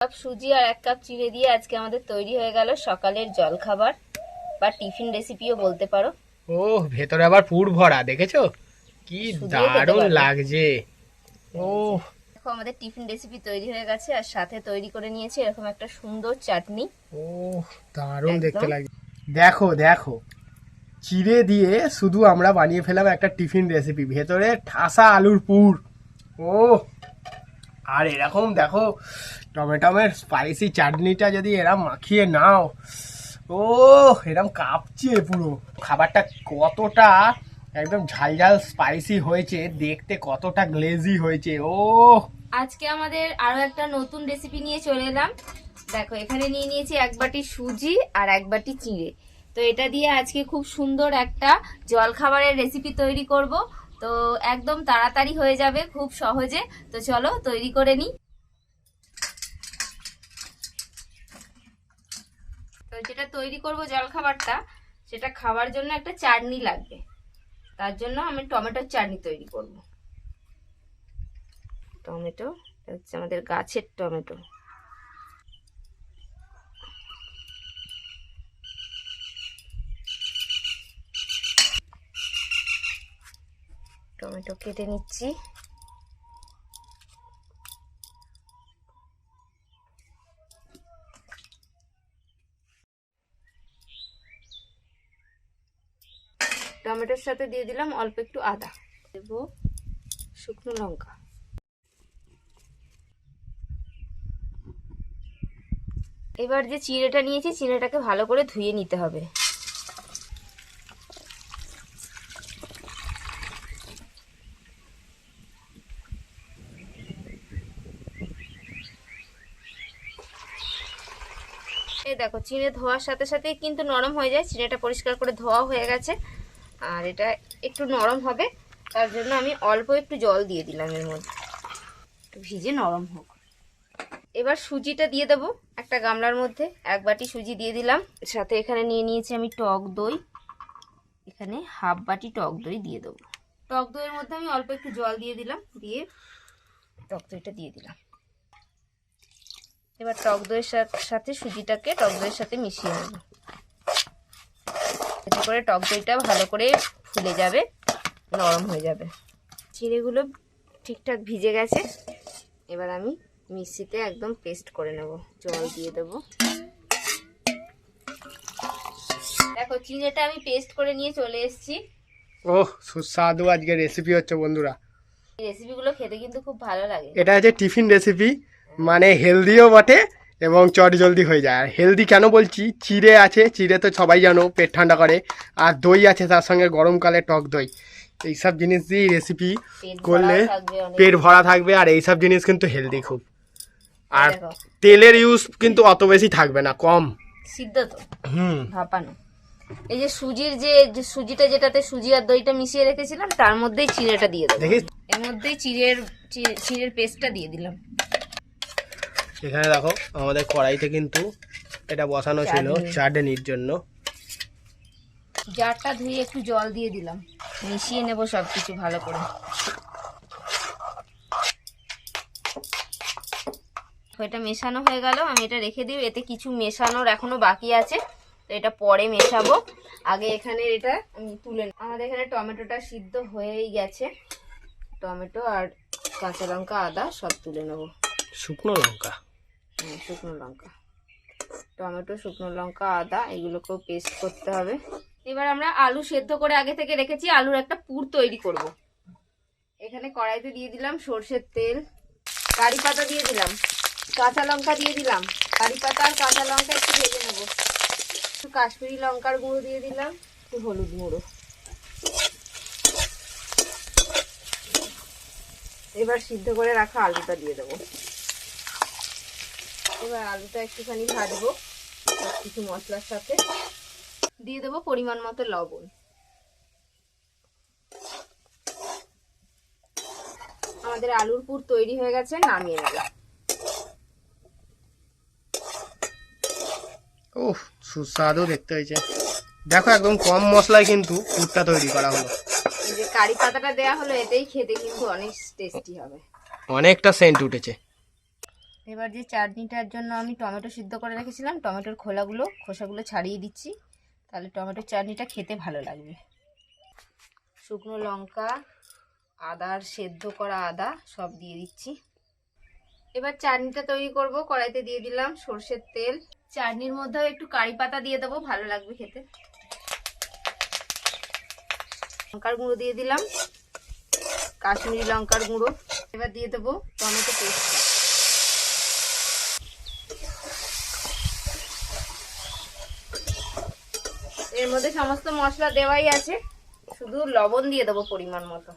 Cup সুজি আর 1 cup চিড়ে দিয়ে আজকে আমাদের তৈরি হয়ে গেল সকালের জলখাবার বা টিফিন রেসিপিও বলতে পারো। ও ভেতরে আবার পুর ভরা, দেখেছো কি সুজিও খেতে দারুণ পারবে। লাগছে। ও দেখো আমাদের টিফিন রেসিপি তৈরি হয়ে গেছে আর সাথে তৈরি করে নিয়েছি এরকম একটা সুন্দর চাটনি। ও দারুণ দেখতে একদম। লাগছে। দেখো দেখো, চিড়ে দিয়ে শুধু আমরা বানিয়ে ফেলাম একটা টিফিন রেসিপি, ভেতরে ঠাসা আলুর পুর। ও আর এরকম দেখো টমেটোমের স্পাইসি চাটনিটা যদি এরম মাখিয়ে নাও, ও এরম কাঁপছে পুরো। খাবারটা কতটা একদম ঝাল ঝাল স্পাইসি হয়েছে, দেখতে কতটা গ্লেজি হয়েছে। ও আজকে আমাদের আরো একটা নতুন রেসিপি নিয়ে চলে এলাম। দেখো এখানে নিয়ে নিয়েছি 1 বাটি সুজি আর 1 বাটি চিড়ে। তো এটা দিয়ে আজকে খুব সুন্দর একটা জলখাবারের রেসিপি তৈরি করব। তো একদম তাড়াতাড়ি হয়ে যাবে খুব সহজে। তো চলো তৈরি করে নিই। তো যেটা তৈরি করব জলখাবারটা, সেটা খাওয়ার জন্য একটা চাটনি লাগবে। তার জন্য আমি টমেটোর চাটনি তৈরি করব। টমেটো হচ্ছে আমাদের গাছের টমেটো। টমেটো কেটে নিচ্ছি। টমেটোর সাথে দিয়ে দিলাম অল্প একটু আদা, দেব শুকনো লঙ্কা। এবার যে চিড়েটা নিয়েছি, চিড়েটাকে ভালো করে ধুয়ে নিতে হবে। এই দেখো চিড়ে ধোয়ার সাথে সাথেই কিন্তু নরম হয়ে যায়। চিড়েটা পরিষ্কার করে ধোয়া হয়ে গেছে আর এটা একটু নরম হবে, তার জন্য আমি অল্প একটু জল দিয়ে দিলাম এর মধ্যে, একটু ভিজে নরম হোক। এবার সুজিটা দিয়ে দেবো একটা গামলার মধ্যে। 1 বাটি সুজি দিয়ে দিলাম। সাথে এখানে নিয়ে নিয়েছি আমি টক দই, এখানে হাফ বাটি টক দই দিয়ে দেবো। টক দইয়ের মধ্যে আমি অল্প একটু জল দিয়ে দিলাম, দিয়ে টক দইটা দিয়ে দিলাম। এবার টক দইয়ের সাথে সুজিটাকে টক দইয়ের সাথে মিশিয়ে নেব, এতে করে টক দইটা ভালো করে ফুলে যাবে, নরম হয়ে যাবে। চিড়েগুলো ঠিকঠাক ভিজে গেছে। এবার আমি মিক্সিতে একদম পেস্ট করে নেব, জল দিয়ে দেব। দেখো চিড়েটা আমি পেস্ট করে নিয়ে চলে এসেছি। ও সুস্বাদু আজকে রেসিপি হচ্ছে বন্ধুরা। এই রেসিপিগুলো খেতে কিন্তু খুব ভালো লাগে। এটা হচ্ছে টিফিন রেসিপি, মানে হেলদিও বটে এবং চট জলদি হয়ে যায়। আর হেলদি কেন বলছি, চিড়ে আছে, চিড়ে তো সবাই জানো পেট ঠান্ডা করে, আর দই আছে তার সঙ্গে গরমকালে টক দই। এইসব জিনিস দিয়ে রেসিপি করলে পেট ভরা থাকবে, আর এইসব জিনিস কিন্তু হেলদি খুব। আর তেলের ইউজ কিন্তু অত বেশি থাকবে না, কম সিদ্ধ তো, ভাপানো। এই যে সুজির যে সুজিটা, যেটাতে সুজি আর দইটা মিশিয়ে রেখেছিলাম, তার মধ্যেই চিড়েটা দিয়ে দেবো। দেখিস এর মধ্যেই চিড়ের পেস্টটা দিয়ে দিলাম। এখানে দেখো আমাদের কড়াইতে কিন্তু এটা বসানো ছিল চাটনির জন্য। জারটা ধুয়ে একটু জল দিয়ে দিলাম, মিশিয়ে নেব সবকিছু ভালো করে। এটা মেশানো হয়ে গেল, আমি এটা রেখে দিই। এতে কিছু মেশানোর এখনো বাকি আছে, তো এটা পরে মেশাবো। আগে এখানে এটা আমি তুলে, আমাদের এখানে টমেটোটা সিদ্ধ হয়েই গেছে। টমেটো আর কাঁচা লঙ্কা আদা সব তুলে নেব। শুকনো লঙ্কা, শুকনো লঙ্কা, টমেটো, শুকনো লঙ্কা, আদা এগুলোকেও পেস্ট করতে হবে। এবার আমরা আলু সেদ্ধ করে আগে থেকে রেখেছি, আলুর একটা পুর তৈরি করব। এখানে কড়াইতে দিয়ে দিলাম সর্ষের তেল, কারি পাতা দিয়ে দিলাম, কাঁচা লঙ্কা দিয়ে দিলাম। কারি পাতা আর কাঁচা লঙ্কা একটু ভেজে নেবো। একটু কাশ্মীরি লঙ্কার গুঁড়ো দিয়ে দিলাম, একটু হলুদ গুঁড়ো। এবার সিদ্ধ করে রাখা আলুটা দিয়ে দেবো। এবার আলুটা একটুখানি ভাজবো সব কিছু মশলার সাথে। দিয়ে দেবো পরিমাণ মতো লবণ। আমাদের আলুর পুর তৈরি হয়ে গেছে, নামিয়ে নেব। ও সুস্বাদু দেখতে হয়েছে। দেখো একদম কম মশলায় কিন্তু পুরটা তৈরি করা হলো। এই যে কারি পাতাটা দেয়া হলো, এতেই খেতে কিন্তু অনেক টেস্টি হবে। অনেকটা সেন্ট উঠেছে। এবার যে চাটনিটার জন্য আমি টমেটো সিদ্ধ করে রেখেছিলাম, টমেটোর খোসাগুলো ছাড়িয়ে দিচ্ছি, তাহলে টমেটোর চাটনিটা খেতে ভালো লাগবে। শুকনো লঙ্কা, আদার সেদ্ধ করা আদা সব দিয়ে দিচ্ছি। এবার চাটনিটা তৈরি করব। কড়াইতে দিয়ে দিলাম সর্ষের তেল। চাটনির মধ্যেও একটু কারি পাতা দিয়ে দেবো, ভালো লাগবে খেতে। লঙ্কার গুঁড়ো দিয়ে দিলাম, কাশ্মীরি লঙ্কার গুঁড়ো। এবার দিয়ে দেবো টমেটো পেস্ট। এর মধ্যে সমস্ত মশলা দেওয়াই আছে, শুধু লবণ দিয়ে দেবো পরিমাণ মতো।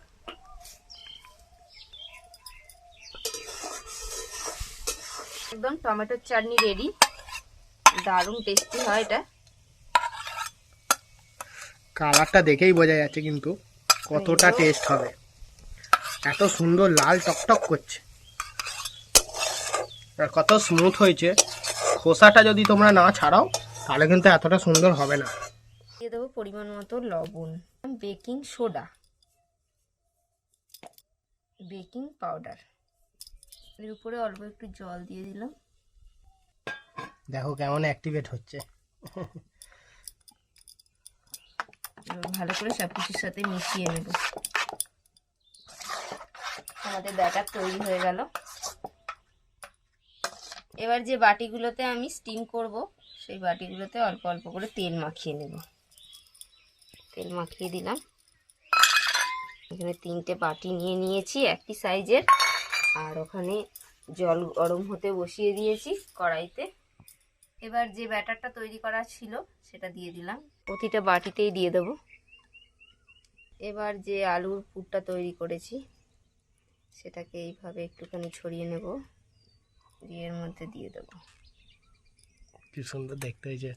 একদম টমেটোর চাটনি রেডি। দারুণ টেস্টি হয় এটা। কালারটা দেখেই বোঝা যাচ্ছে কিন্তু কতটা টেস্ট হবে। এত সুন্দর লাল টকটক করছে আর কত স্মুথ হয়েছে। খোসাটা যদি তোমরা না ছাড়াও তাহলে কিন্তু এতটা সুন্দর হবে না। দিয়ে দেবো পরিমাণ মতো লবণ, বেকিং সোডা, বেকিং পাউডার। এর উপরে অল্প একটু জল দিয়ে দিলাম। দেখো কেমন অ্যাক্টিভেট হচ্ছে। ভালো করে সবকিছুর সাথে মিশিয়ে নেব। আমাদের ব্যাটার তৈরি হয়ে গেল। এবার যে বাটিগুলোতে আমি স্টিম করব, সেই বাটিগুলোতে অল্প অল্প করে তেল মাখিয়ে নেব। তেল মাখিয়ে দিলাম। এখানে 3টে বাটি নিয়ে নিয়েছি একই সাইজের, আর ওখানে জল গরম হতে বসিয়ে দিয়েছি কড়াইতে। এবার যে ব্যাটারটা তৈরি করা ছিল সেটা দিয়ে দিলাম, প্রতিটা বাটিতেই দিয়ে দেব। এবার যে আলুর পুরটা তৈরি করেছি সেটাকে এইভাবে একটুখানি ছড়িয়ে নেব, দিয়ে এর মধ্যে দিয়ে দেব। কি সুন্দর দেখতে হয়েছে।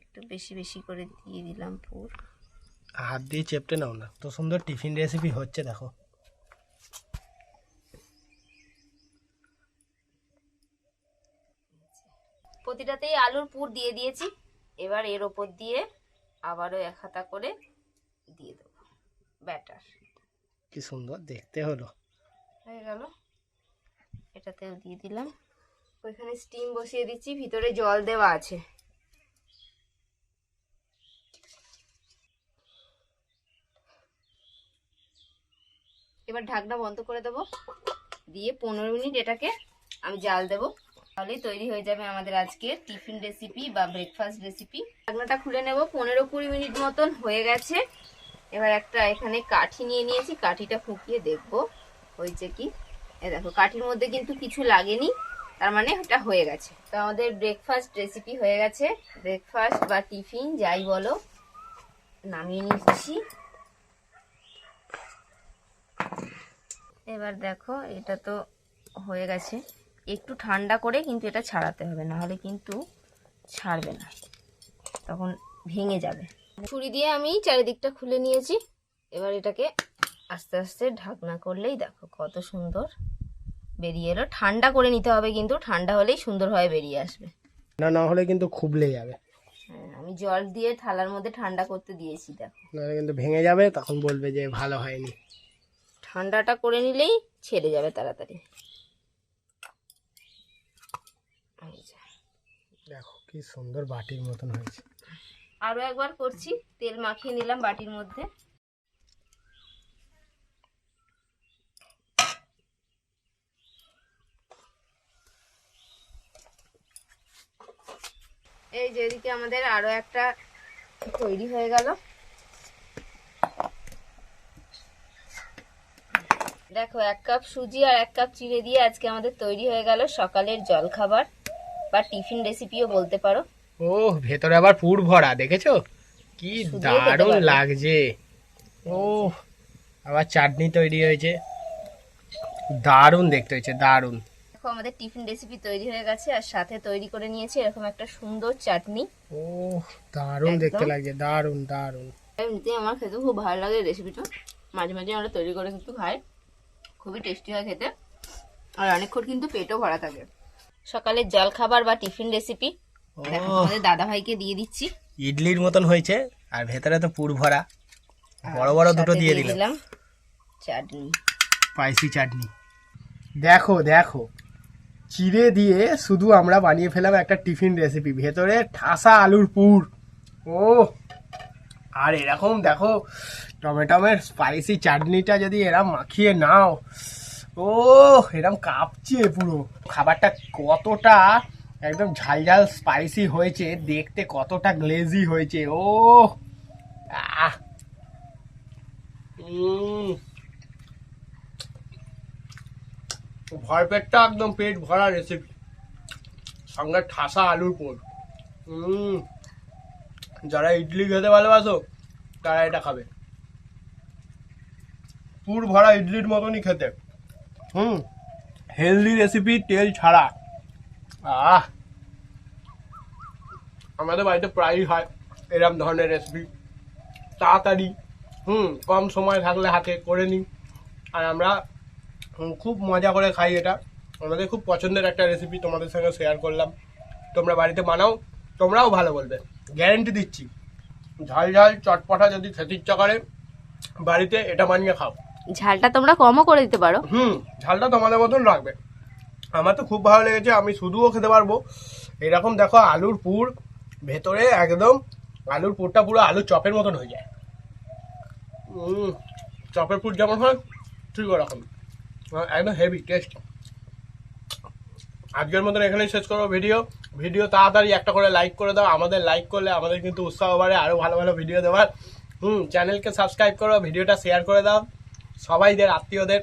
একটু বেশি বেশি করে দিয়ে দিলাম পুর। হাত দিয়ে চেপটে নাও না, তো সুন্দর টিফিন রেসিপি হচ্ছে দেখো। প্রতিটাতেই আলুর পুর দিয়ে দিয়েছি। এবার এর ওপর দিয়ে আবারও 1 হাতা করে দিয়ে দেবো ব্যাটার। কি সুন্দর দেখতে হলো। হয়ে গেল। এটাতেও দিয়ে দিলাম। ওইখানে স্টিম বসিয়ে দিচ্ছি, ভিতরে জল দেওয়া আছে। এবার ঢাকনা বন্ধ করে দেবো, দিয়ে 15 মিনিট এটাকে আমি জাল দেবো। তাহলেই তৈরি হয়ে যাবে আমাদের আজকে টিফিন রেসিপি বা ব্রেকফাস্ট রেসিপি। ঢাকনাটা খুলে নেব। 15-20 মিনিট মতন হয়ে গেছে। এবার একটা এখানে কাঠি নিয়ে নিয়েছি, কাঠিটা ফুকিয়ে দেখবো হয়েছে কি। এ দেখো কাঠির মধ্যে কিন্তু কিছু লাগেনি, তার মানে এটা হয়ে গেছে। তো আমাদের ব্রেকফাস্ট রেসিপি হয়ে গেছে। ব্রেকফাস্ট বা টিফিন যাই বলো, নামিয়ে নিচ্ছি। এবার দেখো এটা তো হয়ে গেছে। একটু ঠান্ডা করে কিন্তু এটা ছাড়াতে হবে, না হলে কিন্তু ছাড়বে না, তখন ভেঙে যাবে। ছুরি দিয়ে আমি চারিদিকটা খুলে নিয়েছি। এবার এটাকে আস্তে আস্তে ঢাকনা করলেই দেখো কত সুন্দর বেরিয়ে এলো। ঠান্ডা করে নিতে হবে, কিন্তু ঠান্ডা হলেই সুন্দরভাবে বেরিয়ে আসবে, না না হলে কিন্তু খুবলে যাবে। হ্যাঁ, আমি জল দিয়ে থালার মধ্যে ঠান্ডা করতে দিয়েছি। দেখো নাহলে কিন্তু ভেঙে যাবে, তখন বলবে যে ভালো হয়নি। ঠান্ডাটা করে নিলেই ছেড়ে যাবে তাড়াতাড়ি। দেখো কি সুন্দর বাটির মতন হয়েছে। আরো একবার করছি, তেল মাখিয়ে নিলাম বাটির মধ্যে। এই যে এদিকে আমাদের আরো একটা তৈরি হয়ে গেল। দেখো 1 কাপ সুজি আর 1 কাপ চিড়ে দিয়ে আজকে আমাদের তৈরি হয়ে গেল সকালের জলখাবার বা টিফিন রেসিপিও বলতে পারো। ও ভেতরে আবার পুর ভরা, দেখেছো কি শুধুও খেতে দারুণ পারবে। লাগছে। ও আবার চাটনি তৈরি হয়েছে, দারুণ দেখতে হয়েছে, দারুণ। দেখো আমাদের টিফিন রেসিপি তৈরি হয়ে গেছে, আর সাথে তৈরি করে নিয়েছি এরকম একটা সুন্দর চাটনি। ও দারুণ দেখতে একদম। লাগছে, দারুণ দারুণ। এমনিতে আমার খেতে খুব ভালো লাগে রেসিপিটা, মাঝে মাঝে আমরা তৈরি করে কিন্তু খাই, খুবই টেস্টি হয় খেতে, আর অনেকক্ষণ কিন্তু পেটও ভরা থাকে। সকালের জলখাবার বা টিফিন রেসিপি দেখো তোমাদের দাদা ভাইকে দিয়ে দিচ্ছি। ইডলির মতন হয়েছে, আর ভেতরে তো পুর ভরা। বড় বড় দুটো সাথে দিয়ে দিলাম দিলাম চাটনি, স্পাইসি চাটনি। দেখো দেখো, চিড়ে দিয়ে শুধু আমরা বানিয়ে ফেলাম একটা টিফিন রেসিপি, ভেতরে ঠাসা আলুর পুর। ও, আর এরকম দেখো টমেটোমের স্পাইসি চাটনিটা যদি এরম মাখিয়ে নাও, ও এরম কাঁপছে পুরো। খাবারটা কতটা একদম ঝাল ঝাল স্পাইসি হয়েছে, দেখতে কতটা গ্লেজি হয়েছে। ও আহ ভরপেটটা একদম পেট ভরা রেসিপি, সঙ্গে ঠাসা আলুর পুর। যারা ইডলি খেতে ভালোবাসো তারা এটা খাবে, পুর ভরা ইডলির মতনই খেতে। হেলদি রেসিপি, তেল ছাড়া। আহ আমাদের বাড়িতে প্রায়ই হয় এরম ধরনের রেসিপি, তাড়াতাড়ি কম সময় থাকলে হাতে করে নিই, আর আমরা খুব মজা করে খাই। এটা আমাদের খুব পছন্দের একটা রেসিপি, তোমাদের সঙ্গে শেয়ার করলাম। তোমরা বাড়িতে বানাও, তোমরাও ভালো বলবে, গ্যারেন্টি দিচ্ছি। ঝাল ঝাল চটপটা যদি খেতে ইচ্ছা করে বাড়িতে এটা বানিয়ে খাও। ঝালটা তোমরা কমও করে দিতে পারো। ঝালটা তোমাদের মতন রাখবে। আমার তো খুব ভালো লেগেছে, আমি শুধুও খেতে পারবো। এরকম দেখো আলুর পুর, ভেতরে একদম আলুর পুরটা পুরো আলুর চপের মতন হয়ে যায়। চপের পুর যেমন হয় ঠিক ওরকম, একদম হেভি টেস্ট। আজকের মতন এখানেই শেষ করবো ভিডিও তাড়াতাড়ি একটা করে লাইক করে দাও। আমাদের লাইক করলে আমাদের কিন্তু উৎসাহ বাড়ে আরো ভালো ভালো ভিডিও দেওয়ার। চ্যানেলকে সাবস্ক্রাইব করো, ভিডিওটা শেয়ার করে দাও সবাইদের, আত্মীয়দের।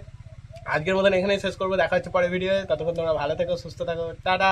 আজকের মতন এখানেই শেষ করবো, দেখা হচ্ছে পরে ভিডিও। ততক্ষণ তোমরা ভালো থেকো, সুস্থ থাকো, টাটা।